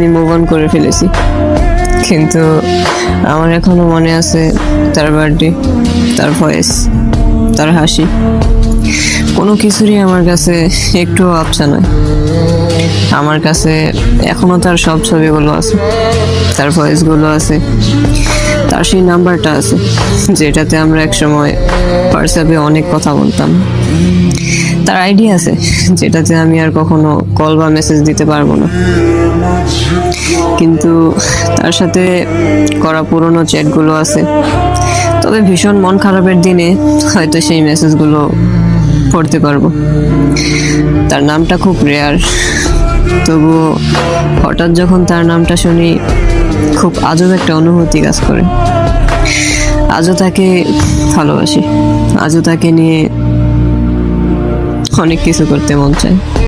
আমি move on করে ফেলেছি, কিন্তু আমার এখনো মনে আছে তার বার্থডে, তার ভয়েস, তার হাসি। কোনো কিছুরই আমার কাছে একটু আবছা নয়। আমার কাছে এখনো তার সব ছবিগুলো আছে, তার ভয়েসগুলো আছে, তার সেই নাম্বারটা আছে যেটাতে আমরা একসময় হোয়াটসঅ্যাপে অনেক কথা বলতাম। তার আইডিয়া আছে যেটাতে আমি আর কখনো কল বা মেসেজ দিতে পারবো না, কিন্তু তার সাথে করা পুরনো চ্যাটগুলো আছে। তবে ভীষণ মন খারাপের দিনে হয়তো সেই মেসেজগুলো পড়তে পারবো। তার নামটা খুব রেয়ার, তবুও হঠাৎ যখন তার নামটা শুনি খুব আজব একটা অনুভূতি কাজ করে। আজও তাকে ভালোবাসি, আজও তাকে নিয়ে অনেক কিছু করতে মন চায়।